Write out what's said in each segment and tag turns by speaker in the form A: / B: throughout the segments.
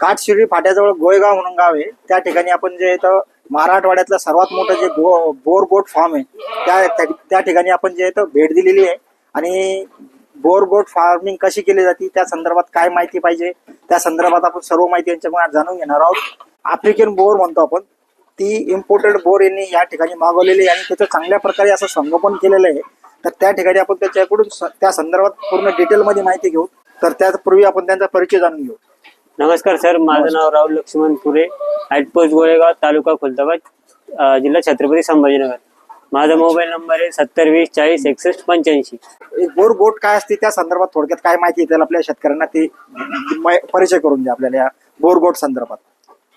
A: काटशिर्डी फाट्याजवळ गोयगाव म्हणून गाव आहे. त्या ठिकाणी आपण जे इथं मराठवाड्यातलं सर्वात मोठं जे बोर गोट फार्म आहे त्या ठिकाणी आपण जे इथं भेट दिलेली आहे. आणि बोर गोट फार्मिंग कशी केली जाते त्या संदर्भात काय माहिती पाहिजे त्या संदर्भात आपण सर्व माहिती यांच्याकडून जाणून घेणार आहोत. आफ्रिकन बोर म्हणतो आपण, ती इम्पोर्टेड बोर यांनी या ठिकाणी मागवलेली आणि त्याचं चांगल्या प्रकारे असं संगोपन केलेलं आहे. तर त्या ठिकाणी आपण त्याच्याकडून त्या संदर्भात पूर्ण डिटेलमध्ये माहिती घेऊ. तर त्यापूर्वी आपण त्यांचा परिचय जाणून घेऊ.
B: नमस्कार सर, माझं नाव राहुल लक्ष्मण पुरे, आउटपोस्ट गोळेगाव, तालुका खुलताबाद, जिल्हा छत्रपती संभाजीनगर. माझा मोबाईल नंबर आहे 7020406185.
A: एक बोर गोट काय असते त्या संदर्भात थोडक्यात काय माहिती येतील आपल्या शेतकऱ्यांना ते परिचय करून द्या आपल्याला या बोर गोट संदर्भात.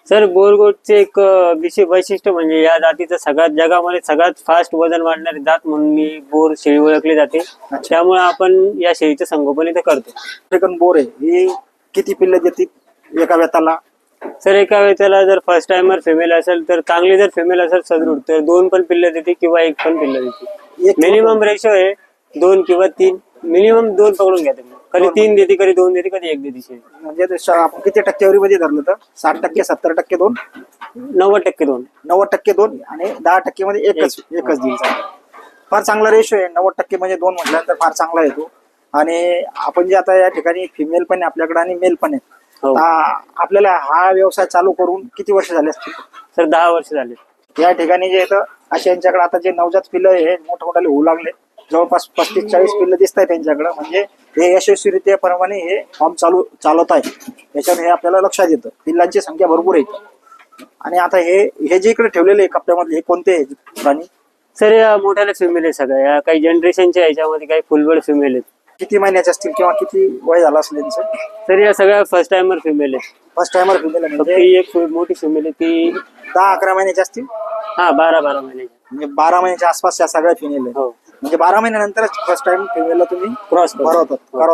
B: सर, बोरगोटचे एक वैशिष्ट्य म्हणजे या जातीचं सगळ्यात जगामध्ये सगळ्यात फास्ट वजन वाढणारी जात म्हणून ही बोर शेळी ओळखली जाते. त्यामुळे आपण या शेळीचं संगोपन इथे करतो.
A: आफ्रिकन बोर आहे ही किती पिल्लं देते एका वेताला?
B: सर, एका वेळेला जर फर्स्ट टाइमर फिमेल असेल तर चांगली, जर फिमेल असेल सदृढ तर 2 पण पिल्लं देते किंवा 1 पण पिल्लं देते. मिनिमम रेशो आहे 2 किंवा 3, मिनिमम 2 पकडून घ्या तुम्ही. कधी 3 देते, कधी 2 देते, कधी 1 देते.
A: म्हणजे आपण किती टक्केवारीमध्ये धरलं तर 60%, 70%, 2,
B: 90% 2,
A: 90% 2 आणि 10% मध्ये एकच देईल. फार चांगला रेशो आहे. 90% म्हणजे 2 म्हटल्यानंतर फार चांगला येतो. आणि आपण जे आता या ठिकाणी फिमेल पण आहे आपल्याकडे आणि मेल पण आहे. आपल्याला हा व्यवसाय चालू करून किती वर्ष झाले असतील?
B: सर, 10 वर्ष झाले.
A: या ठिकाणी जे येतं असे यांच्याकडे आता जे नवजात पिल्लं हे मोठमोठाले होऊ लागले, जवळपास 35-40 पिल्लं दिसत आहेत त्यांच्याकडे. म्हणजे हे यशस्वीरित्या प्रमाणे हे फॉर्म चालवत आहे. याच्यात हे आपल्याला लक्षात येतं. पिल्लांची संख्या भरपूर आहे. आणि आता हे जे इकडे ठेवलेले कप्प्यामधले हे कोणते प्राणी?
B: सर, या मोठ्याला फिमेल आहे सगळ्या. काही जनरेशनच्या याच्यामध्ये काही फुलबड फिमेल आहेत.
A: किती महिन्याचे असतील किंवा किती वय झालं असेल यांचं?
B: सर, या सगळ्या फर्स्ट टाइमर फिमेल आहेत.
A: फर्स्ट टाइमर फिमेल
B: फक्त एक मोठी फिमेल आहे ती
A: 10-11 महिन्याची असतील.
B: 12 महिन्याची.
A: म्हणजे 12 महिन्याच्या आसपास या सगळ्या फिमेल आहे. म्हणजे 12 महिन्यानंतरच फर्स्ट टाइम फिमेलला तुम्ही क्रॉस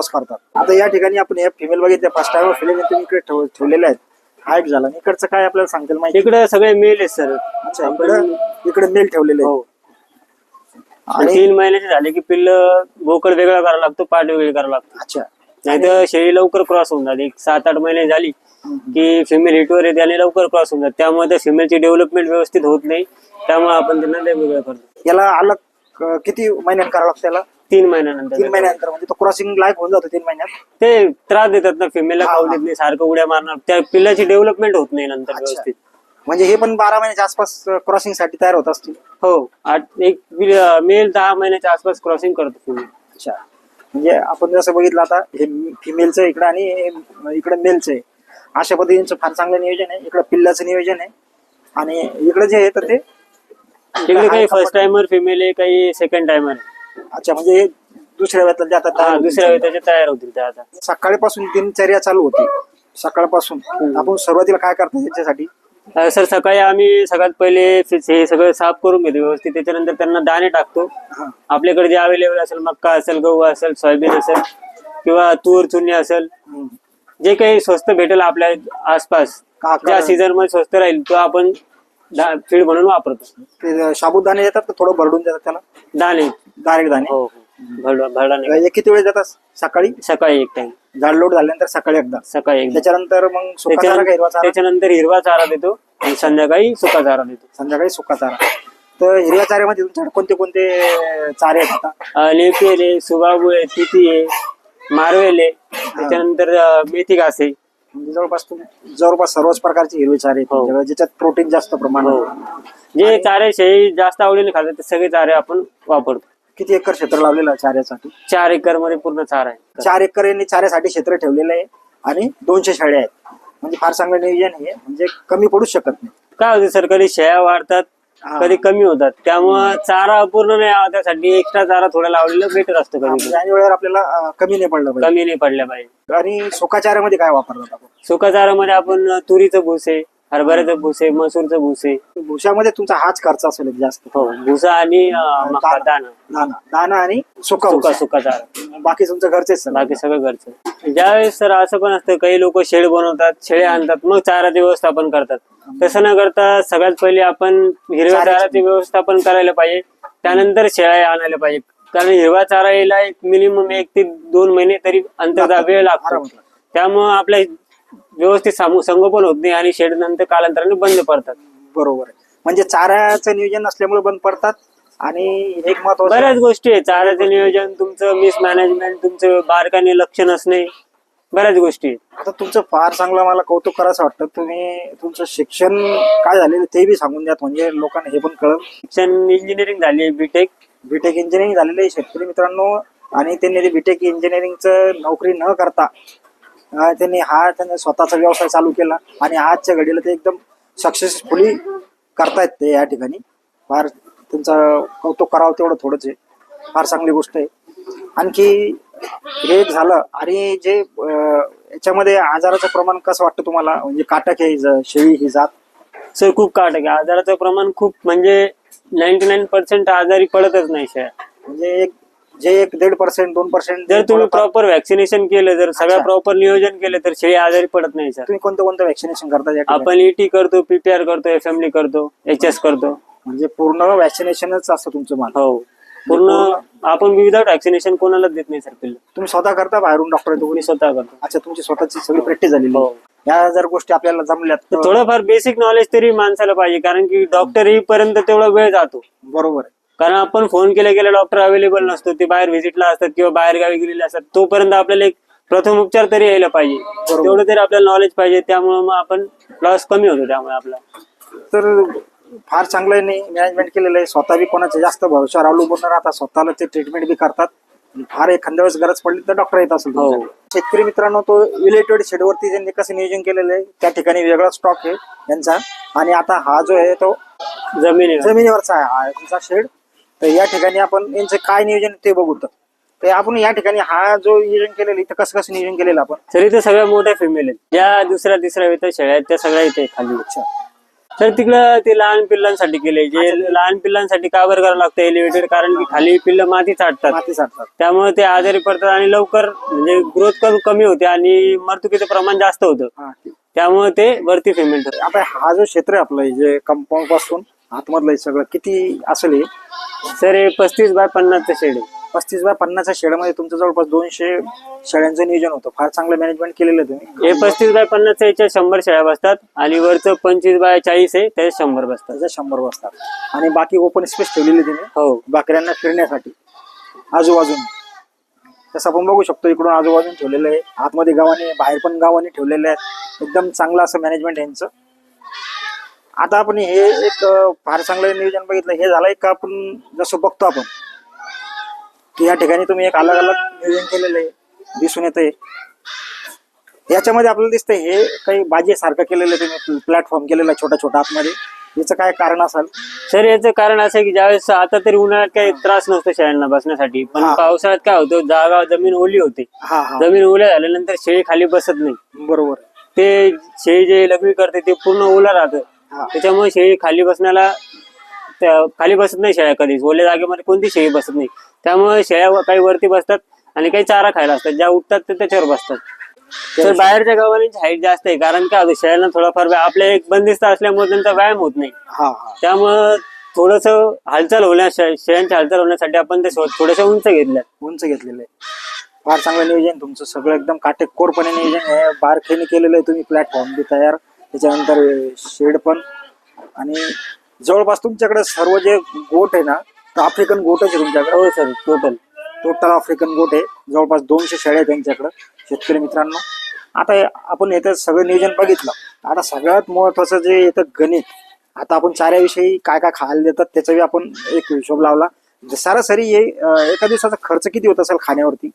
A: करतात. आता या ठिकाणी आपण हे फिमेल बघितले, फर्स्ट टाइम फिमेल तुम्ही इकडे ठेवलेले आहेत. हा एक झाला. इकडचं काय आपल्याला सांगतील माहिती?
B: इकडे सगळे मेल आहेत सर.
A: अच्छा, इकडे मेल ठेवलेले आहेत.
B: आणि 3 महिन्याचे झाले की पिल्ल बोकड वेगळा करावा लागतो, पाठ वेगळी करावं लागतो.
A: अच्छा.
B: नाही तर शेळी लवकर क्रॉस होऊन जाते. 7-8 महिने झाली की फिमेल हिटवर येते आणि लवकर क्रॉस होऊन जाते. त्यामुळे त्या फिमेलची डेव्हलपमेंट व्यवस्थित होत नाही. त्यामुळे आपण त्यांना वेगळं करतो.
A: याला अलग किती महिन्यात करावं लागतं? त्याला
B: 3 महिन्यानंतर.
A: 3 महिन्यानंतर म्हणजे तो क्रॉसिंग लायक होऊन जातो 3 महिन्यात.
B: ते त्रास देतात ना फिमेलला, खाऊ देत नाही, सारखं उड्या मारणार, त्या पिल्लाची डेव्हलपमेंट होत नाही नंतर व्यवस्थित.
A: म्हणजे हे पण 12 महिन्याच्या आसपास क्रॉसिंग साठी तयार होत असतील.
B: हो, एक मेल 10 महिन्याच्या आसपास क्रॉसिंग करतो फिमेल.
A: अच्छा. म्हणजे आपण जसं बघितलं आता हे फिमेलचं इकडं आणि इकडे मेलचं आहे. अशा पद्धतीचं फार चांगलं नियोजन आहे. इकडं पिल्लाचं नियोजन आहे आणि इकडे जे आहे तर ते
B: इकडे काही फर्स्ट टाइमर फिमेल आहे, काही सेकंड टाइमर आहे.
A: अच्छा, म्हणजे दुसऱ्या वेळेला आता
B: दुसऱ्या वेळेला तयार होतील त्या. आता
A: सकाळपासून दिनचर्या चालू होती. सकाळपासून आपण सुरुवातीला काय करतो त्याच्यासाठी?
B: सर, सकाळी आम्ही सगळ्यात पहिले हे सगळं साफ करून घेतो व्यवस्थित. त्याच्यानंतर त्यांना दाणे टाकतो. आपल्याकडे जे अवेलेबल असेल, मक्का असेल, गहू असेल, सोयाबीन असेल किंवा तूर चुन्नी असेल, जे काही स्वस्त भेटेल आपल्या आसपास, ज्या सीझन मध्ये स्वस्त राहील तो आपण फीड म्हणून वापरतो.
A: साबुदाणे येतात का थोडं भरडून देतात त्याला?
B: दाणे,
A: डायरेक्ट दाणे.
B: हो, भरडा.
A: किती वेळ जातात? सकाळी
B: एक टाइम
A: झाड लोड झाल्यानंतर सकाळी एकदा. त्याच्यानंतर मग सुका चारा का हिरवा चारा?
B: त्याच्यानंतर हिरवा चारा देतो आणि संध्याकाळी सुका चारा देतो.
A: सुका चारा. तर हिरव्या चाऱ्यामध्ये तुमच्याकडे कोणते कोणते चारे आहेत आता?
B: लेपेल आहे, सुबाबू आहे, तिथी आहे, मारवेल आहे, त्याच्यानंतर मेथी घास आहे.
A: म्हणजे जवळपास सर्वच प्रकारचे हिरवे चारे आहेत ज्याच्यात प्रोटीन जास्त प्रमाणात.
B: जे चारे शेळी जास्त आवडीने खातात ते सगळे चारे आपण वापरतो.
A: किती एकर क्षेत्र लावलेलं आहे चाऱ्यासाठी?
B: 4 एकर मध्ये पूर्ण चारा आहे.
A: 4 एकर यांनी चाऱ्यासाठी क्षेत्र ठेवलेलं आहे आणि 200 शेळ्या आहेत. म्हणजे फार चांगलं नियोजन आहे. म्हणजे कमी पडूच शकत नाही.
B: काय होते सर, कधी शेळ्या वाढतात, कधी कमी होतात. त्यामुळे चारा अपूर्ण नाही यावा, त्यासाठी एक्स्ट्रा चारा थोडा लावलेला बेटर असतं. कधी
A: आणि वेळेवर आपल्याला कमी नाही पडल्या पाहिजे. आणि सुका चाऱ्यामध्ये काय वापरतात आपण?
B: सुका चाऱ्यामध्ये आपण तुरीचं भुसे, हरभऱ्याचं भुसे, मसूरचं भुसे.
A: भुशामध्ये तुमचा हाच खर्च असेल जास्त.
B: हो, भुसा आणि
A: दाना आणि सुका
B: चारा.
A: बाकी तुमचं घरचेच?
B: बाकी सगळं घरचं. ज्यावेळेस सर असं पण असतं, काही लोक शेड बनवतात, शेळे आणतात, मग चाराचे व्यवस्थापन करतात. तसं न करता सगळ्यात पहिले आपण हिरव्या चाराचे व्यवस्थापन करायला पाहिजे, त्यानंतर शेळ्या आणायला पाहिजे. कारण हिरवा चारा यायला मिनिमम 1 ते 2 महिने तरी अंतर्गत वेळ लागतो. त्यामुळं आपल्या व्यवस्थित संगोपन होत नाही आणि शेड नंतर कालांतराने बंद पडतात.
A: बरोबर आहे. म्हणजे चाऱ्याचं नियोजन नसल्यामुळे बंद पडतात. आणि एक महत्वाचं
B: बऱ्याच गोष्टी आहे, चाऱ्याचं नियोजन, तुमचं मिसमॅनेजमेंट, तुमचं बारकाईने लक्ष नसणे, बऱ्याच गोष्टी आहेत.
A: आता तुमचं फार चांगलं मला कौतुक करायचं वाटतं. तुम्ही तुमचं शिक्षण काय झालेलं ते बी सांगून द्या, म्हणजे लोकांना हे पण कळलं.
B: शिक्षण इंजिनिअरिंग झाली, बीटेक
A: इंजिनिअरिंग झालेलं आहे शेतकरी मित्रांनो. आणि त्यांनी ते बीटेक इंजिनिअरिंगचं नोकरी न करता त्यांनी स्वतःचा व्यवसाय चालू केला आणि आजच्या घडीला ते एकदम सक्सेसफुली करतायत ते या ठिकाणी. फार त्यांचं कौतुक करावं तेवढं थोडंच आहे. फार चांगली गोष्ट आहे. आणखी हे एक झालं. आणि जे याच्यामध्ये आजाराचं प्रमाण कसं वाटतं तुम्हाला? म्हणजे काटक आहे शेळी ही जात.
B: सर खूप काटक आहे, आजाराचं प्रमाण खूप, म्हणजे 99% आजारी पडतच नाही शेळ्या.
A: म्हणजे जे 1-1.5%, 2%
B: जर तुम्ही प्रॉपर व्हॅक्सिनेशन केलं, जर सगळ्या प्रॉपर नियोजन केलं तर शेळी आजारी पडत नाही सर.
A: तुम्ही कोणतं व्हॅक्सिनेशन करता?
B: आपण ET करतो, PPR करतो, FMD करतो, HS करतो.
A: म्हणजे पूर्ण व्हॅक्सिनेशनच असतं तुमचं माल?
B: हो, पूर्ण. आपण विदाउट व्हॅक्सिनेशन कोणालाच देत नाही सर पिल्लं.
A: तुम्ही स्वतः करता बाहेरून डॉक्टर येतो?
B: मी स्वतः करतो.
A: अच्छा, तुमची स्वतःची सगळी प्रॅक्टिस झालेली.
B: हो.
A: या जर गोष्टी आपल्याला जमल्यात
B: तर थोडंफार बेसिक नॉलेज तरी माणसाला पाहिजे, कारण की डॉक्टर येईपर्यंत तेवढा वेळ जातो.
A: बरोबर आहे.
B: कारण आपण फोन केला डॉक्टर अवेलेबल नसतो, ते बाहेर व्हिजिटला असतात किंवा बाहेर गावी गेलेले असतात. तोपर्यंत आपल्याला एक प्रथम उपचार तरी यायला पाहिजे, तेवढं तरी आपल्याला नॉलेज पाहिजे. त्यामुळे मग आपण लॉस कमी होतो त्यामुळे आपला.
A: तर फार चांगलं नाही मॅनेजमेंट केलेलं आहे. स्वतः बी कोणाच्या जास्त भरोशावर अवलंबून न राहता स्वतःला ते ट्रीटमेंट बी करतात. फार एखाद्या वेळेस गरज पडली तर डॉक्टर येत असेल.
B: हो.
A: शेतकरी मित्रांनो, तो इलेक्टेड शेडवरती त्यांनी कसं नियोजन केलेलं आहे, त्या ठिकाणी वेगळा स्टॉक आहे त्यांचा. आणि आता हा जो आहे तो जमिनीवरचा आहे, हा त्यांचा शेड. तर या ठिकाणी आपण यांचं काय नियोजन ते बघू. तर आपण या ठिकाणी हा जो नियोजन केलेलं इथं कसं कसं नियोजन केलेलं आपण?
B: सर इथे सगळ्या मोठ्या फॅमिली आहेत, ज्या दुसऱ्या तिसऱ्या वेतन शेळ्या आहेत त्या सगळ्या इथे खाली.
A: अच्छा.
B: तर तिकडं ते लहान पिल्लांसाठी केले, जे लहान पिल्लांसाठी का बरं करावं लागतं एलिव्हेटेड, कारण की खाली पिल्लं माती चाटतात, त्यामुळे ते आजारी पडतात आणि लवकर म्हणजे ग्रोथ कमी होते आणि मृत्यूचं प्रमाण जास्त होतं. त्यामुळे ते वरती पेमेंट होतं.
A: आता हा जो क्षेत्र आहे आपलं, जे कंपाऊंड पासून आतमधलं सगळं किती असेल?
B: सर हे 35 बाय 50 शेड आहे.
A: 35 बाय 50 शेडमध्ये तुमचं जवळपास 200 शेळ्यांचं नियोजन होतं. फार चांगलं मॅनेजमेंट केलेलं आहे तुम्ही.
B: हे 35 बाय 50 याच्यात 100 शेळ्या बसतात आणि वरचं 25 बाय 40 आहे त्याच्यात 100 बसतात.
A: त्याच्यात 100 बसतात. आणि बाकी ओपन स्पेस ठेवलेली तुम्ही?
B: हो,
A: बकऱ्यांना फिरण्यासाठी आजूबाजून. तसं आपण बघू शकतो इकडून आजूबाजून ठेवलेलं आहे. आतमध्ये गावाने, बाहेर पण गावाने ठेवलेले आहेत. एकदम चांगलं असं मॅनेजमेंट यांचं. आता आपण हे एक फार चांगलं नियोजन बघितलं. हे झालंय का आपण जसं बघतो आपण की या ठिकाणी तुम्ही एक अलग अलग नियोजन केलेलं आहे, दिसून येतंय. याच्यामध्ये आपल्याला दिसतंय हे काही बाजेसारखं केलेलं आहे तुम्ही, प्लॅटफॉर्म केलेला छोटा छोटा आतमध्ये. याचं काय कारण असेल?
B: सर याचं कारण असं आहे की ज्यावेळेस आता तरी उन्हाळ्यात काही त्रास नसतो शेळ्यांना बसण्यासाठी, पण पावसाळ्यात काय होतं, जागा जमीन ओली होते. जमीन ओल्या झाल्यानंतर शेळी खाली बसत नाही.
A: बरोबर.
B: ते शेळी जे लघवी करते ते पूर्ण ओला राहतं, त्याच्यामुळे शेळी खाली बसत नाही. शेळ्या कधीच ओल्या जागेमध्ये कोणती शेळी बसत नाही. त्यामुळे शेळ्या काही वरती बसतात आणि काही चारा खायला असतात, ज्या उठतात ते त्याच्यावर बसतात. तर बाहेरच्या गावांची हाईट जास्त आहे, कारण काय शेळ्यांना थोडाफार आपल्या एक बंदिस्त असल्यामुळे त्यांचा व्यायाम होत नाही. त्यामुळं थोडस हालचाल शेळ्यांची हालचाल होण्यासाठी आपण ते थोडस उंच
A: घेतलेलं आहे. फार चांगलं नियोजन तुमचं, सगळं एकदम काटेकोरपणे नियोजन आहे. बारखेने केलेलं आहे तुम्ही, प्लॅटफॉर्म बी तयार, त्याच्यानंतर शेड पण. आणि जवळपास तुमच्याकडे सर्व जे गोट आहे ना, तर आफ्रिकन गोटच आहे तुमच्याकडे?
B: हो सर, टोटल आफ्रिकन गोट आहे. जवळपास 200 शेळ्या आहेत त्यांच्याकडे. शेतकरी मित्रांनो, आता आपण इथं सगळं नियोजन बघितलं. आता सगळ्यात महत्वाचं जे येतं गणित. आता आपण चाऱ्याविषयी काय काय खायला देतात त्याचाही आपण एक हिशोब लावला. सरासरी एका दिवसाचा खर्च किती होत असेल खाण्यावरती?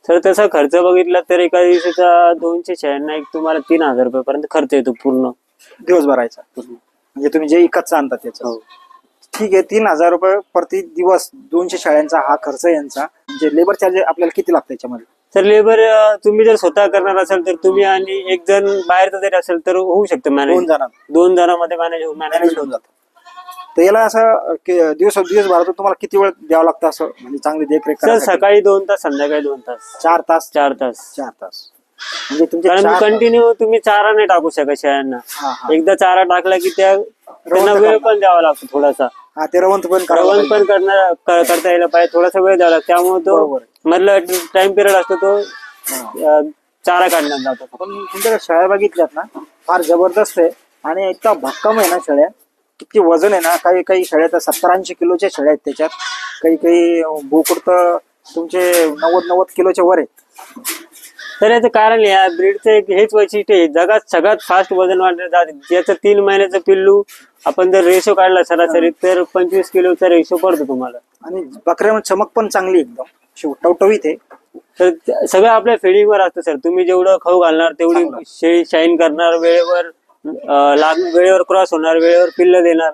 B: सर तसा खर्च बघितला तर एका दिवसाचा 200 शेळ्यांना एक तुम्हाला 3000 रुपयापर्यंत खर्च येतो पूर्ण
A: दिवसभराचा. म्हणजे तुम्ही जे इकतचा आणतात त्याचा. ठीक आहे, 3000 रुपये प्रति दिवस 200 शेळ्यांचा हा खर्च यांचा. म्हणजे लेबर चार्ज आपल्याला किती लागतं याच्यामध्ये?
B: सर लेबर तुम्ही जर स्वतः करणार असाल तर तुम्ही आणि एक जण बाहेरचा जरी असेल तर होऊ शकतं मॅनेज. 2 जणांमध्ये मॅनेज होऊन जातं.
A: तर याला असं दिवसभरात तुम्हाला किती वेळ द्यावा लागतं असं, म्हणजे चांगली देखरेख?
B: सर सकाळी 2 तास, संध्याकाळी 2 तास.
A: 4 तास?
B: 4 तास.
A: 4 तास म्हणजे तुमचे
B: कंटिन्यू तुम्ही चारा नाही टाकू शकत शेळ्यांना. एकदा चारा टाकला की त्यांना वेळ पण द्यावा लागतो थोडासा.
A: ते रवंत पण
B: करता यायला पाहिजे, थोडासा वेळ द्यावा लागतो. त्यामुळे तो मधला टाइम पिरियड असतो तो चारा काढण्यात जातो.
A: पण तुमच्याकडे शेळ्या बघितल्यात ना, फार जबरदस्त आहे आणि इतका भक्कम आहे ना शेळ्या. किती वजन आहे ना, काही काही शेळ्या तर 70-80 किलोच्या शेळ्या आहेत त्याच्यात. काही काही बोकड तर तुमचे 90-90 किलोच्या वर आहेत.
B: तर याचं कारण या ब्रीडचं एक हेच वैशिष्ट्य आहे, जगात सगळ्यात फास्ट वजन वाढलं जाते. ज्याचं 3 महिन्याचं पिल्लू आपण जर रेशो काढला सरासरी तर 25 किलोचा रेशो पडतो तुम्हाला.
A: आणि बकऱ्यामध्ये चमक पण चांगली एकदम टवटवीत आहे.
B: तर सगळं आपल्या फिडिंगवर असतं सर. तुम्ही जेवढं खाऊ घालणार तेवढी शेळी शाईन करणार, वेळेवर वेळेवर क्रॉस होणार, वेळेवर पिल्ल देणार.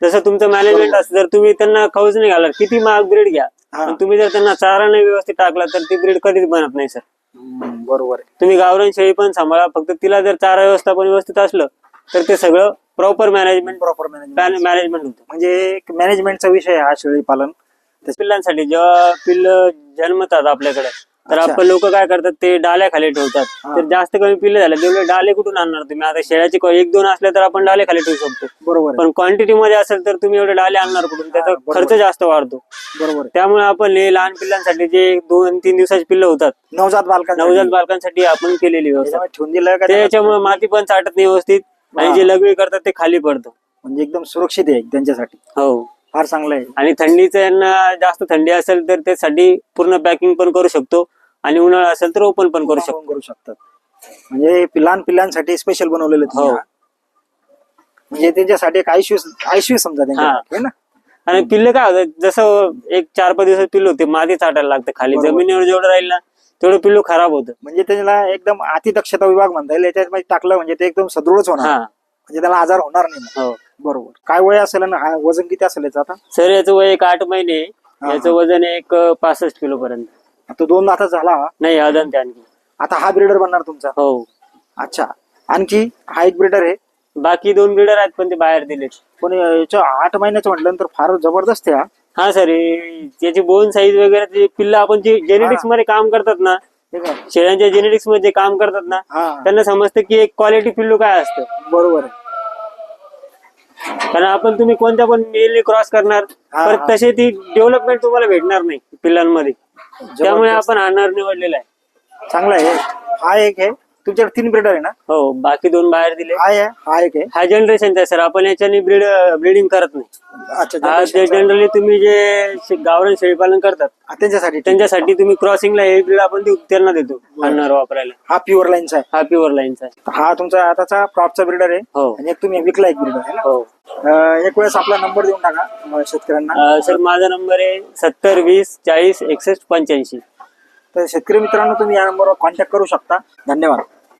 B: जसं तुमचं मॅनेजमेंट असतं. जर तुम्ही त्यांना खाऊच नाही घालणार, किती महाग ब्रीड घ्या, पण तुम्ही जर त्यांना चारा नाही व्यवस्थित टाकला तर ती ब्रीड कधीच बनत नाही सर.
A: बरोबर आहे.
B: तुम्ही गावरान शेळी पण सांभाळा, फक्त तिला जर चारा व्यवस्थापन व्यवस्थित असलं तर ते सगळं प्रॉपर मॅनेजमेंट होतं.
A: म्हणजे मॅनेजमेंटचा विषय आहे हा शेळी पालन.
B: पिल्लांसाठी जेव्हा पिल्ल जन्मतात आपल्याकडे तर
A: अच्छा.
B: आपण लोक काय करतात, ते डाल्या खाली ठेवतात. तर जास्त कमी पिल्ल झाले तेवढे डाले कुठून आणणार तुम्ही? आता शेळ्याची 1-2 असले तर आपण डाले खाली ठेवू शकतो,
A: बरोबर आहे.
B: पण क्वांटिटी मध्ये असेल तर तुम्ही एवढे डाले आणणार कुठून? त्याचा
A: बरोबर.
B: खर्च जास्त वाढतो.
A: बरोबर आहे.
B: त्यामुळे आपण हे लहान पिल्लांसाठी जे 2-3 दिवसाची पिल्ल होतात,
A: नवजात
B: बालकांसाठी आपण केलेली व्यवस्था.
A: ठेवून दिलं का
B: त्याच्यामुळे माती पण साठत नाही व्यवस्थित आणि जे लघवी करतात ते खाली पडतं.
A: म्हणजे एकदम सुरक्षित आहे त्यांच्यासाठी.
B: हो,
A: फार चांगलं आहे.
B: आणि थंडीचं यांना जास्त थंडी असेल तर त्यासाठी पूर्ण पॅकिंग पण करू शकतो आणि उन्हाळा असेल तर ओपन पण करू
A: शकतात. म्हणजे लहान पिल्लांसाठी स्पेशल बनवलेलं तुम्ही
B: हो.
A: हा? म्हणजे त्यांच्यासाठी एक आयशू समजा त्यांच्यासाठी, है ना?
B: आणि पिल्ल काय होतं, जसं एक 4-5 दिवसात पिल्ल होते, माती चाटायला लागतं खाली.
A: बरोबर.
B: जमिनीवर जेवढं राहील ना तेवढं पिल्लू खराब होतं.
A: म्हणजे त्याला एकदम अतिदक्षता विभाग म्हणता येईल. याच्यात टाकलं म्हणजे ते एकदम सदृढच होणार,
B: हा,
A: म्हणजे त्याला आजार होणार नाही.
B: हो.
A: बरोबर. काय वय असेल ना, वजन किती असेल याचं आता?
B: सर याचं वय एक 8 महिने, याचं वजन एक 65 किलो पर्यंत.
A: आता 2 दाता झाला
B: नाही, अजून ते आणखी.
A: आता हा ब्रीडर बनणार तुमचा?
B: हो.
A: अच्छा. आणखी हा एक ब्रीडर आहे.
B: बाकी 2 ब्रीडर आहेत पण ते बाहेर दिले.
A: पण याच्या 8 महिन्याचं म्हटल्यानंतर फार जबरदस्त आहे हा.
B: हा सर, त्याची बोन साईज वगैरे ते पिल्ल आपण जे जेनेटिक्स मध्ये काम करतात ना,
A: ठीक आहे.
B: शेळ्यांच्या जेनेटिक्स मध्ये जे काम करतात ना,
A: हा,
B: त्यांना समजतं की एक क्वालिटी पिल्लू काय असतं.
A: बरोबर आहे.
B: कारण आपण तुम्ही कोणत्या पण मेलने क्रॉस करणार तर तसे ती डेव्हलपमेंट तुम्हाला भेटणार नाही पिल्लांमध्ये. त्यामुळे आपण हा नर निवडलेला आहे.
A: चांगला आहे. हा एक आहे. तुमच्याकडे 3 ब्रीडर आहे ना?
B: हो, बाकी 2 बाहेर दिले.
A: हा एक आहे.
B: हा जनरेशनचा आहे सर, आपण याच्याने ब्रीडिंग करत नाही.
A: अच्छा.
B: हा जनरली तुम्ही जे गावरान शेळीपालन करतात त्यांच्यासाठी तुम्ही क्रॉसिंगला हे ब्रीड आपण त्यांना देतो नर वापरायला.
A: हा प्युअर लाईनचा आहे.
B: हा प्युअर लाईनचा आहे.
A: हा तुमचा आताचा प्रॉपचा ब्रीडर आहे.
B: हो.
A: आणि एक तुम्ही विकला एक ब्रीडर आहे ना?
B: हो.
A: एक वेळेस आपला नंबर देऊन टाका शेतकऱ्यांना.
B: सर माझा नंबर आहे 70 20 40 61 85.
A: तर शेतकरी मित्रांनो, तुम्ही या नंबरवर कॉन्टॅक्ट करू शकता. धन्यवाद.